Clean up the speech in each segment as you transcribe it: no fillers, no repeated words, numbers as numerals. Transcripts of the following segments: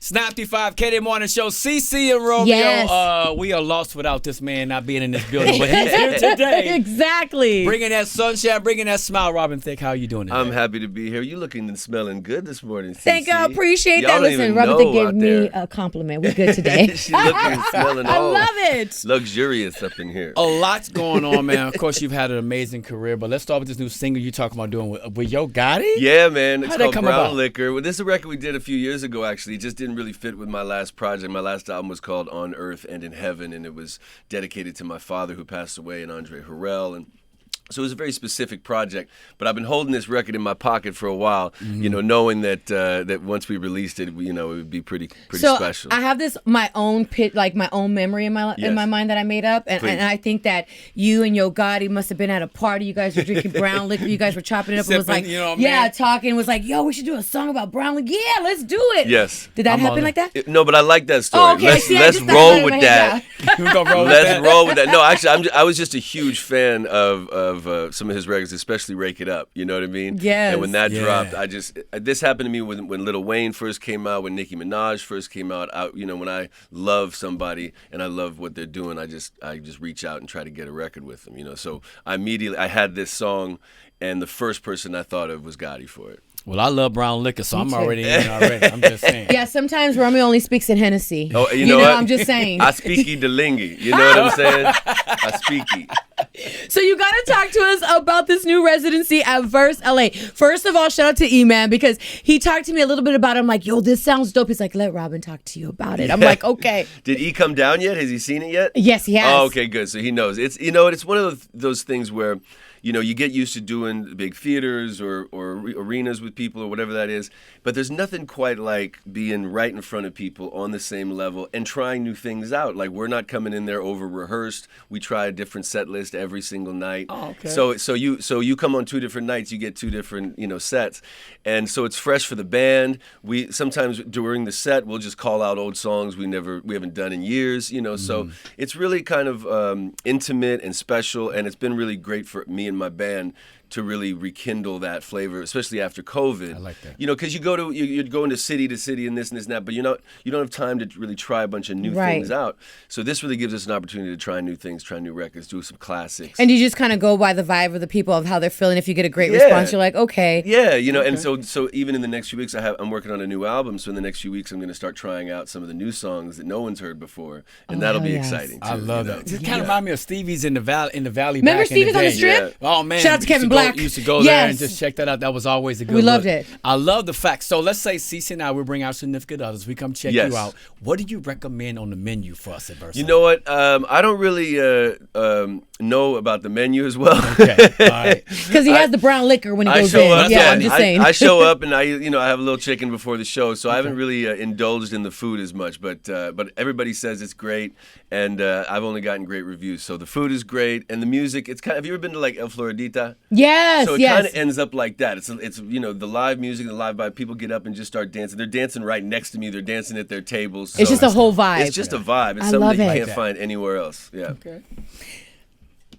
Snap 5 K Morning Show. Cece and Romeo. Yes. We are lost without this man not being in this building, but he's here today. Exactly. Bringing that sunshine, bringing that smile. Robin Thicke, how are you doing today? I'm happy to be here. You looking and smelling good this morning, Cece. Thank you. I appreciate Y'all that. don't Listen, even Robin know Thicke gave out me there. a compliment. We're good today. She looking and smelling I all love it. luxurious up in here. A lot's going on, man. Of course, you've had an amazing career, but let's start with this new single you're talking about doing with Yo Gotti. Yeah, man. It's How'd that called come Brown about? Liquor. Well, this is a record we did a few years ago, actually. It just didn't really fit with my last project. My last album was called On Earth and in Heaven, and it was dedicated to my father who passed away, and Andre Harrell. And so it was a very specific project, but I've been holding this record in my pocket for a while, you know, knowing that that once we released it, you know, it would be pretty special. I have this my own memory in my mind that I made up, and I think that you and Yo Gotti must have been at a party. You guys were drinking brown liquor. You guys were chopping it up and was like, Sipping, you know what I mean? talking. Was like, yo, we should do a song about brown liquor. Yeah, let's do it. Yes. Did that I'm happen on like that? No, but I like that story. Oh, okay. Let's roll with that. We're gonna roll with Let's that. roll with that. No, actually, I was just a huge fan of some of his records, especially "Rake It Up." You know what I mean? Yes. And when that Yeah. dropped, this happened to me when Lil Wayne first came out, when Nicki Minaj first came out. When I love somebody and I love what they're doing, I just reach out and try to get a record with them. You know, so I had this song, and the first person I thought of was Gotti for it. Well, I love brown liquor, so I'm too. already in already. I'm just saying. Yeah, sometimes Romeo only speaks in Hennessy. Oh, you know what? I'm just saying. I speaky delingy. You know what I'm saying? I speaky. So you got to talk to us about this new residency at Verse LA. First of all, shout out to E-Man because he talked to me a little bit about it. I'm like, yo, this sounds dope. He's like, let Robin talk to you about it. I'm like, okay. Did E come down yet? Has he seen it yet? Yes, he has. Oh, okay, good. So he knows. It's it's one of those things where you get used to doing big theaters or arenas with people or whatever that is, but there's nothing quite like being right in front of people on the same level and trying new things out. Like, we're not coming in there over rehearsed. We try a different set list every single night. Oh, okay. So you come on 2 different nights, you get 2 different sets, and so it's fresh for the band. We sometimes during the set we'll just call out old songs we haven't done in years. So it's really kind of intimate and special, and it's been really great for me and my band to really rekindle that flavor, especially after COVID. I like that. Because you're going to city and this and that, but you don't have time to really try a bunch of new things out. So this really gives us an opportunity to try new things, try new records, do some classics. And you just kind of go by the vibe of the people of how they're feeling. If you get a great response, you're like, okay. Yeah, and so even in the next few weeks, I'm working on a new album. So in the next few weeks, I'm going to start trying out some of the new songs that no one's heard before, and that'll be exciting too. I love that. This kind of reminds me of Stevie's in the valley. Remember back Stevie's in the on the day. Strip? Yeah. Oh man! Shout out to Kevin Black. Used to go there and just check that out. That was always a good. We loved look. it. I love the fact. So let's say Cece and I will bring our significant others. We come check you out. What do you recommend on the menu for us at Versa? You know what? I don't really know about the menu as well. Okay, all right. Because he has the brown liquor when he goes show in. up, Yeah, I'm just saying. I show up and I have a little chicken before the show, so I haven't really indulged in the food as much. But everybody says it's great, and I've only gotten great reviews. So the food is great, and the music. It's have you ever been to like El Floridita? Yes. So it kind of ends up like that. It's the live music, the live vibe. People get up and just start dancing. They're dancing right next to me. They're dancing at their tables. It's just a whole vibe. It's just a vibe. It's I something love that you it. can't find anywhere else. Yeah. Okay.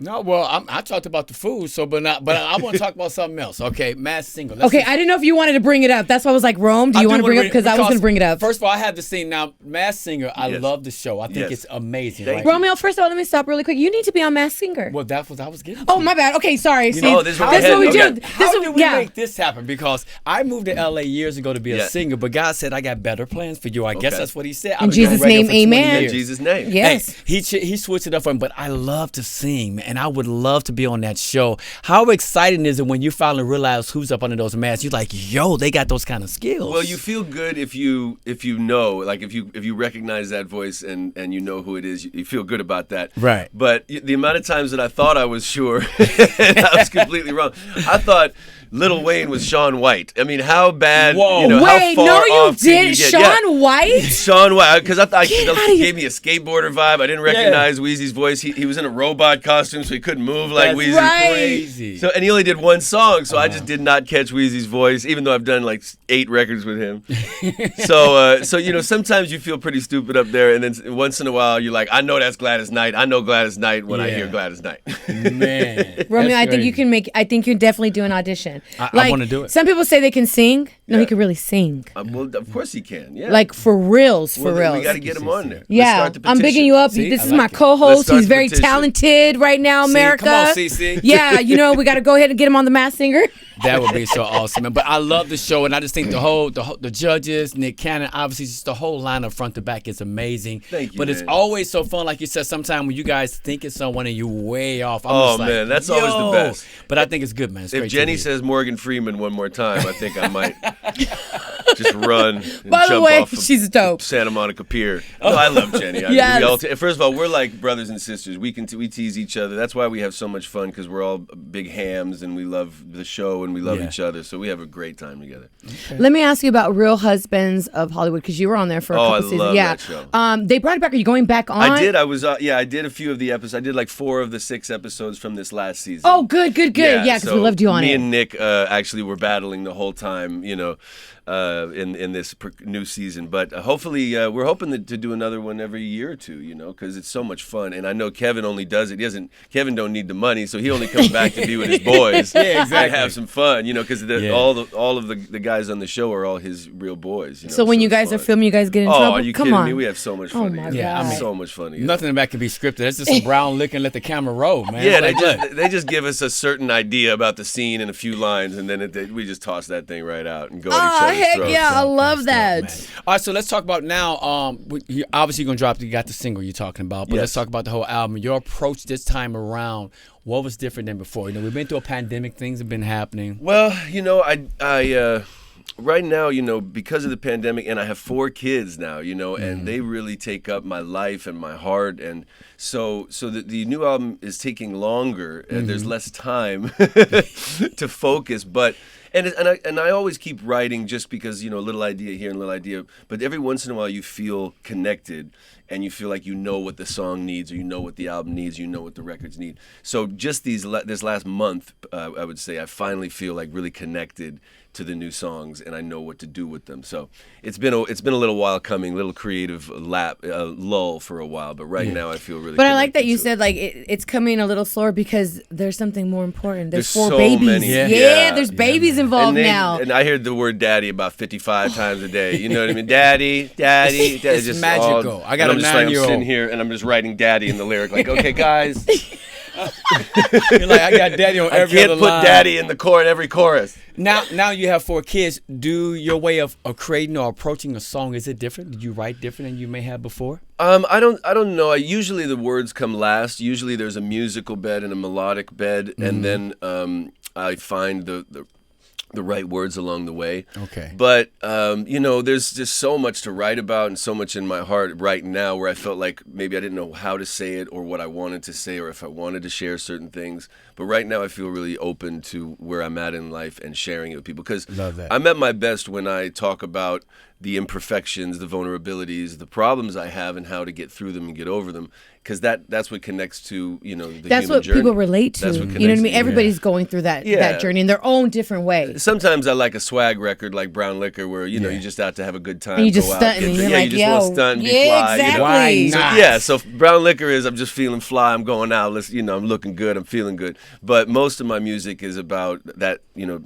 No, well, I talked about the food, but I want to talk about something else. Okay, Masked Singer. I didn't know if you wanted to bring it up. That's why I was like, Rome, do you want to bring it up? Because I was going to bring it up. First of all, I have the scene now. Masked Singer, I love the show. I think it's amazing. Thank Right? Romeo, first of all, let me stop really quick. You need to be on Masked Singer. Well, that's what I was getting. Oh, my bad. Okay, sorry. See, this is what that's what we do. okay. How did we make this happen? Because I moved to LA years ago to be a singer, but God said I got better plans for you. I guess that's what He said. In Jesus' name, amen. In Jesus' name. Yes. Hey, he switched it up for him, but I love to sing, man, and I would love to be on that show. How exciting is it when you finally realize who's up under those masks? You're like, yo, they got those kind of skills. Well, you feel good if you know, like if you recognize that voice and you know who it is, you feel good about that. Right. But the amount of times that I thought I was sure, and I was completely wrong. I thought Lil Wayne was Shaun White. I mean, how bad? Whoa. Wait, how far no, you off can did. you get? Shaun White? Shaun White, because I thought Get he outta here. gave me a skateboarder vibe. I didn't recognize Weezy's voice. He was in a robot costume. him so he couldn't move like That's Weezy. crazy. So, and he only did one song, so I just did not catch Weezy's voice, even though I've done like 8 records with him. So sometimes you feel pretty stupid up there, and then once in a while you're like, I know that's Gladys Knight. I know Gladys Knight when I hear Gladys Knight. Man, Romeo, that's I think you crazy. can I think you definitely do an audition. I wanna do it. Some people say they can sing. No, Yeah. he can really sing. Well, of course he can. Yeah. Like for reals, Well, for then reals. we got to get him on there. Let's Yeah, start the I'm bigging petition. you up. See, This I is like my it. Let's co-host. start He's the very petition. talented right now, See, America. come on, Cece. Yeah, we got to go ahead and get him on the Masked Singer. That would be so awesome, man. But I love the show, and I just think the judges, Nick Cannon, obviously just the whole lineup front to back is amazing. Thank you, But it's man. always so fun, like you said. Sometimes when you guys think it's someone and you way off. I'm Oh, just like, man, that's always the yo. best. But I think it's good, man. It's If great Jenny to hear. says Morgan Freeman one more time, I think I might just run and By the jump way, off of she's dope. Santa Monica Pier. No, I love Jenny. Yes. First of all, we're like brothers and sisters. We tease each other. That's why we have so much fun, because we're all big hams and we love the show and we love Yeah. each other. So we have a great time together. Let me ask you about Real Husbands of Hollywood, because you were on there for a Oh, couple I seasons. love Yeah, that show. they brought it back. Are you going back on? I did. I was. I did a few of the episodes. I did like 4 of the 6 episodes from this last season. Oh, good. Yeah, because so we loved you on me it. and Nick actually were battling the whole time, in this new season. But hopefully, we're hoping to do another one every year or two, because it's so much fun. And I know Kevin only does it. Kevin don't need the money, so he only comes back to be with his boys. Yeah, exactly. And have some fun, because Yeah. all of the guys on the show are all his real boys. So when you it's guys are fun. filming, you guys get in Oh, trouble? are you Come kidding on. me? We have so much Oh, fun my together. Yeah, I mean, so much fun together. Nothing that can be scripted. That's just some brown liquor and let the camera roll, man. Yeah, Like, look. they just give us a certain idea about the scene and a few lines, and then we just toss that thing right out and go at each Oh, other's heck throats. yeah. I love that. Man. All right, so let's talk about now. Obviously, you're gonna drop. You got the single you're talking about, but Yes. let's talk about the whole album. Your approach this time around. What was different than before? We've been through a pandemic. Things have been happening. Well, I right now, because of the pandemic, and I have 4 kids now, and they really take up my life and my heart, and so the new album is taking longer, and there's less time to focus, but. And I always keep writing just because, a little idea here and a little idea. But every once in a while you feel connected and you feel like you know what the song needs, or you know what the album needs, you know what the records need. So just this last month, I would say I finally feel like really connected to the new songs, and I know what to do with them. So it's been a little while coming, little creative lull for a while, but right now I feel really. But I like that connected you to it. said like it's coming a little slower because there's something more important. There's 4 so babies. many. Yeah, there's babies involved now. And I heard the word "daddy" about 55 times a day. You know what I mean? Daddy, daddy. It's just magical. I got and a I'm just like, I'm 9-year-old. sitting here and I'm just writing "daddy" in the lyric. Like, okay, guys, You're like, I got daddy on I every can't other put line. "daddy" in every chorus. Now you have 4 kids. Do your way of creating or approaching a song, is it different? Did you write different than you may have before? I don't know. Usually the words come last. Usually there's a musical bed and a melodic bed, and then I find the right words along the way. Okay. But, there's just so much to write about and so much in my heart right now where I felt like maybe I didn't know how to say it or what I wanted to say or if I wanted to share certain things. But right now I feel really open to where I'm at in life and sharing it with people. Because Love that. I'm at my best when I talk about the imperfections, the vulnerabilities, the problems I have and how to get through them and get over them. Because that's what connects to, the That's human what journey. people relate to. That's what You know what I connects mean? to- Everybody's going through that journey in their own different way. Sometimes I like a swag record like Brown Liquor where, you just have to have a good time. And you just go out, stunt and get you're the- like, you just want yo, to stunt and be yeah, fly. exactly. Why not? Yeah, so Brown Liquor is I'm just feeling fly, I'm going out, I'm looking good, I'm feeling good. But most of my music is about that,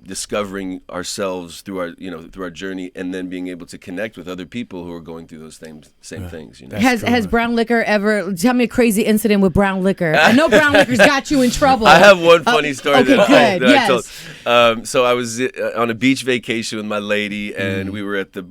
discovering ourselves through our journey and then being able to connect with other people who are going through those same things, Has Brown Liquor ever, tell me a crazy incident with Brown Liquor. I know Brown Liquor's got you in trouble. I have one funny story okay, that good, I yes. told. So I was on a beach vacation with my lady, and we were at the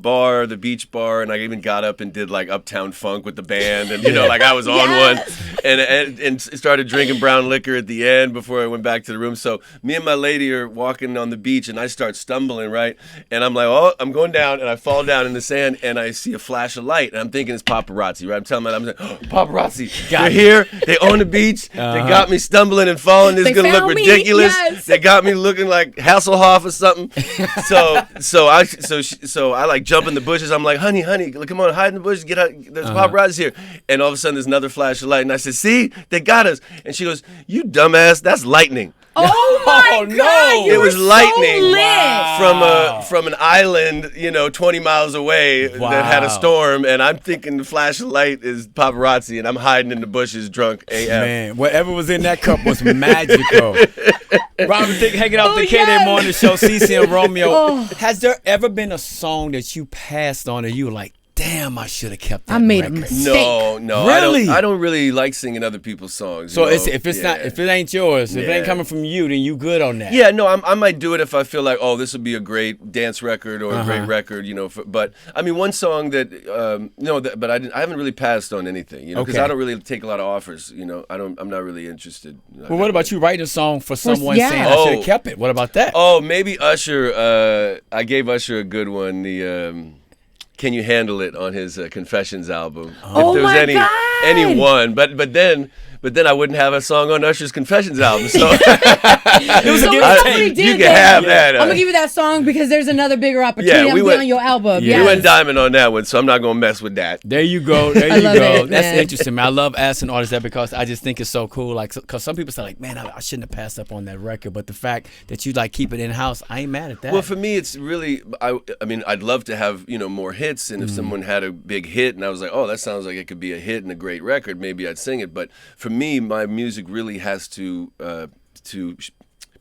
beach bar, and I even got up and did like Uptown Funk with the band, and like I was on Yes. one, and started drinking Brown Liquor at the end before I went back to the room. So me and my lady are walking on the beach, and I start stumbling, right, and I'm like, oh, I'm going down, and I fall down in the sand, and I see a flash of light, and I'm thinking it's paparazzi, right? I'm telling my, I'm like, oh, paparazzi, they're here, they own the beach, they got me stumbling and falling. This is They gonna look found me, ridiculous. yes. They got me looking like Hasselhoff or something. So I like jump in the bushes. I'm like, honey, come on, hide in the bushes. Get out. There's paparazzi here. And all of a sudden, there's another flash of light, and I said, said, see, they got us. And she goes, you dumbass, that's lightning. Oh my no. God! You It was were lightning. so lit. Wow. From an island, 20 miles away that had a Wow. storm, and I'm thinking the flash of light is paparazzi, and I'm hiding in the bushes drunk AF. Man, whatever was in that cup was magical. Robin Thicke hanging out the yes. K-Day morning show, Cece and Romeo. Oh. Has there ever been a song that you passed on and you were like, damn, I should have kept that I made a record? mistake. No, Really? I don't really like singing other people's songs. So you know? if it ain't yours, if it ain't Yeah. coming from you, then you good on that. Yeah, no, I might do it if I feel like, oh, this would be a great dance record or a great record, but I mean, one song that, but I haven't really passed on anything, because Okay. I don't really take a lot of offers, I'm not really interested. Well, what about you writing a song for someone yeah. saying I should have Oh. kept it? What about that? Oh, maybe Usher. I gave Usher a good one. The Can You Handle It on his Confessions album. Oh if there was my God. any one, but then I wouldn't have a song on Usher's Confessions album. So It was a So give we and totally take. did you can that. have that. I'm gonna give you that song because there's another bigger opportunity. Yeah, we I'm went- on your album. Yeah. We Yes. went diamond on that one, so I'm not gonna mess with that. There you go. There I you love go. it, That's man. interesting, man. I love asking artists that because I just think it's so cool. Like, because some people say, like, man, I shouldn't have passed up on that record. But the fact that you like keep it in house, I ain't mad at that. Well, for me, it's really. I mean, I'd love to have more hits, and if someone had a big hit, and I was like, oh, that sounds like it could be a hit and a great record, maybe I'd sing it. But for me, my music really has to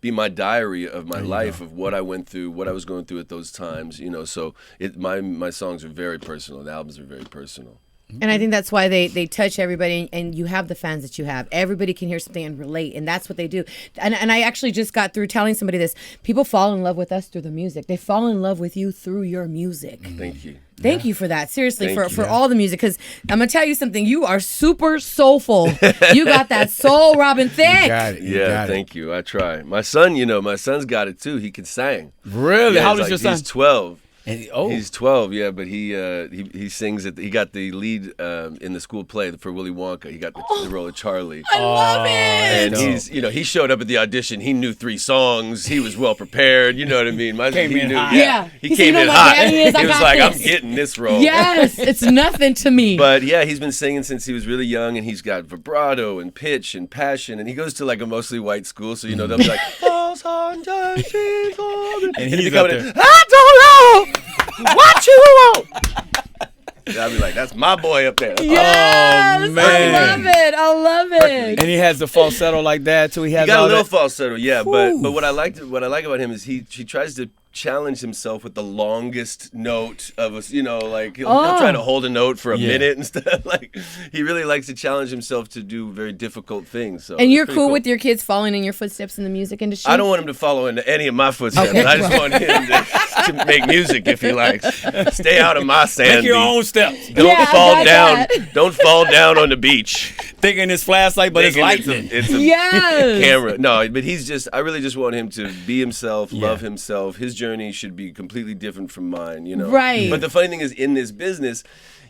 be my diary of my life, of what I went through, what I was going through at those times. So my songs are very personal. The albums are very personal. And I think that's why they touch everybody, and you have the fans that you have. Everybody can hear something and relate, and that's what they do. And I actually just got through telling somebody this. People fall in love with us through the music. They fall in love with you through your music. Thank you. Thank you for that. Seriously, Thank for you. all the music. Because I'm going to tell you something. You are super soulful. You got that soul, Robin Thicke. you got it. You Yeah, got it. thank you. I try. My son's got it too. He can sing. Really? Yeah, How he's old is your son? He's 12. And, He's 12, yeah, but he sings it. He got the lead in the school play for Willy Wonka. He got the role of Charlie. I love it. And dope. he's, he showed up at the audition. He knew 3 songs. He was well prepared. You know what I mean? Came he in knew, hot. Yeah. He He said, came "You know in my hot. daddy is, I He was got like, I'm this." getting this role. Yes, it's nothing to me. But yeah, he's been singing since he was really young, and he's got vibrato and pitch and passion. And he goes to like a mostly white school, so they'll be like, "Falls on Jersey Golden," And he'll he's be up coming there. in, I don't know what you want. And I'll be like, that's my boy up there. yes, Oh, man. I love it. I love it. And he has the falsetto like that too. He has He got a all little that. falsetto, yeah. But Whew. what I like about him is he tries to challenge himself with the longest note of us. Like he'll try to hold a note for a Yeah. minute and stuff. Like he really likes to challenge himself to do very difficult things. So And it's you're pretty cool with your kids following in your footsteps in the music industry? I don't want him to follow into any of my footsteps. Okay. I just want him to make music if he likes. Stay out of my sand. Make your beach. own steps. Don't Yeah, I fall got down. that. Don't fall down on the beach. Thinking it's flashlight, but it's Thinking lightning. It's a Yes. camera. No, but I really just want him to be himself, love himself. His journey should be completely different from mine, Right. But the funny thing is, in this business,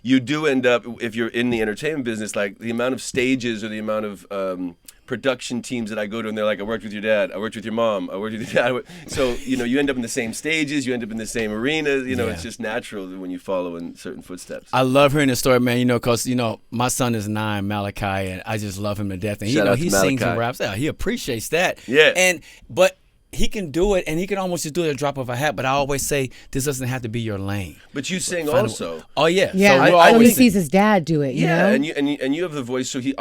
you do end up, if you're in the entertainment business, like the amount of stages or the amount of production teams that I go to, and they're like, I worked with your dad, I worked with your mom, I worked with your dad. So, you end up in the same stages, you end up in the same arenas, it's just natural when you follow in certain footsteps. I love hearing the story, man. Because my son is 9, Malachi, and I just love him to death. And Shout out to he sings and Malachi. raps. Yeah, he appreciates that. Yeah. But he can do it, and he can almost just do it at a drop of a hat. But I always say this doesn't have to be your lane. But you sing Find a- also. Oh yeah. Yeah, So we're I he always sees his dad do it, you Yeah, know? and you have the voice, so he's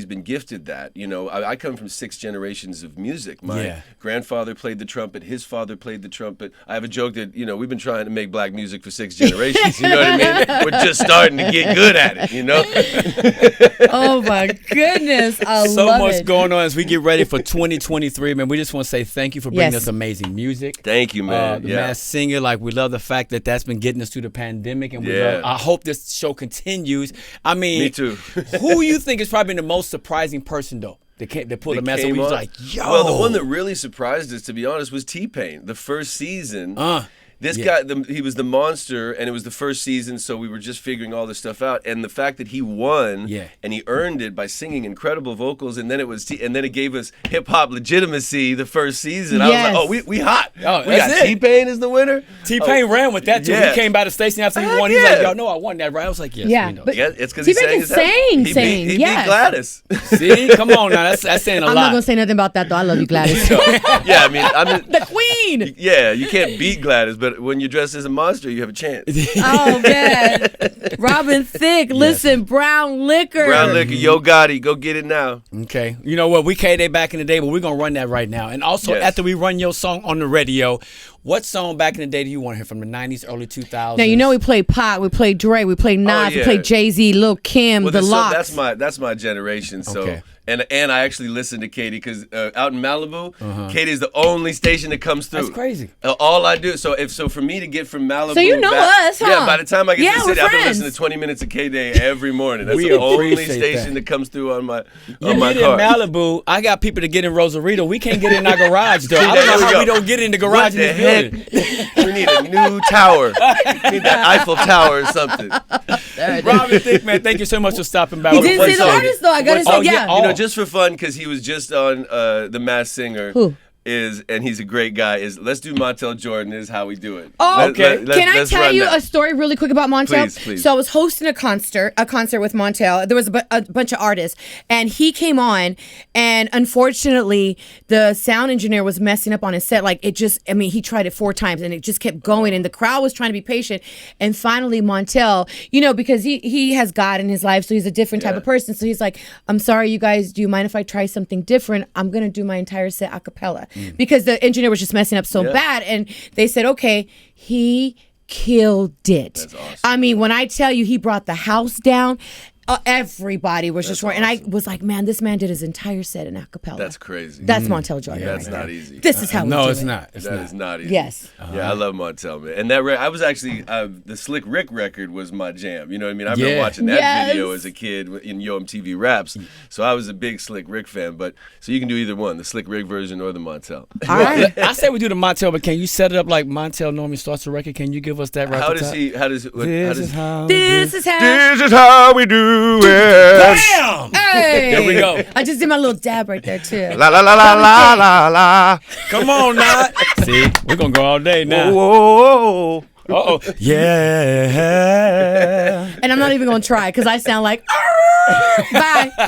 been gifted that. I come from 6 generations of music. My grandfather played the trumpet, his father played the trumpet. I have a joke that we've been trying to make black music for 6 generations. You know what I mean? We're just starting to get good at it. Oh my goodness. I so love much it. going on as we get ready for 2023, man. We just want to say thank you for bringing Yes. us amazing music. Thank you, man. The Yeah. Masked Singer, like we love the fact that that's been getting us through the pandemic, and I hope this show continues. I mean, Me too. Who you think is probably the most surprising person though? They pulled the mask. Came We was on. like, yo. Well, the one that really surprised us, to be honest, was T-Pain. The first season. This guy, he was the monster, and it was the first season, so we were just figuring all this stuff out. And the fact that he won, and he earned it by singing incredible vocals, and then it gave us hip hop legitimacy the first season. I was like, oh, we hot. Oh, we got T-Pain as the winner. T-Pain ran with that too. He came by the station after he won. He's like, y'all know I won that, right? I was like, yes, we know. But it's because he T-Pain sang. can sing. He beat Gladys. See, come on now, that's saying a lot. I'm not gonna say nothing about that though. I love you, Gladys. Yeah, I mean, the queen. Yeah, you can't beat Gladys, but when you're dressed as a monster, you have a chance. Oh man, Robin Thicke. Listen, Brown Liquor. Brown Liquor, Yo Gotti, go get it now. Okay, you know what? We K-Day back in the day, but we're gonna run that right now. And also, after we run your song on the radio, what song back in the day do you want to hear from the 90s, early 2000s? Now you know we played Pac, we played Dre, we played Nas, we played Jay-Z, Lil Kim, The Lox. That's my generation. So and I actually listen to Katie because out in Malibu, Katie's the only station that comes through. That's crazy. All I do so for me to get from Malibu, so you know us, huh? Yeah. By the time I get to the city, I've been friends. listening to 20 minutes of K-Day every morning. That's the only station that comes through on my car. In Malibu, I got people to get in Rosarito. We can't get in our garage though. I don't know how we don't get in the garage in this building. We need a new tower. We need that Eiffel Tower or something. Robin Thicke, man, thank you so much for stopping by. You didn't say the artist though. I gotta say, You know, just for fun, because he was just on The Masked Singer. Who? And he's a great guy. Let's do Montel Jordan is how we do it. Oh, okay. Can I tell you a story really quick about Montel? Please. So I was hosting a concert with Montel. There was a bunch of artists, and he came on, and unfortunately, the sound engineer was messing up on his set. Like he tried it 4 times, and it just kept going, and the crowd was trying to be patient, and finally Montel, because he has God in his life, so he's a different type of person. So he's like, "I'm sorry, you guys. Do you mind if I try something different? I'm gonna do my entire set a cappella." Because the engineer was just messing up so bad, and they said, okay, he killed it. That's awesome. I mean, when I tell you he brought the house down, everybody was just roaring. Awesome. And I was like, man, this man did his entire set in a cappella. That's crazy. That's Montel Jordan. That's not easy. This is how we do it. No, it's not. That is not easy. Yes. Yeah, I love Montel, man. And that I was actually the Slick Rick record was my jam. You know what I mean? I remember watching that video as a kid in Yo MTV Raps. So I was a big Slick Rick fan. But so you can do either one, the Slick Rick version or the Montel. All right. I say we do the Montel, but can you set it up like Montel normally starts a record? Can you give us that right? This is how we do it. Bam! Hey! There we go. I just did my little dab right there too. La la la la la la la. Come on now. See, we're gonna go all day now. Whoa. Uh-oh. Yeah. And I'm not even gonna try because I sound like bye.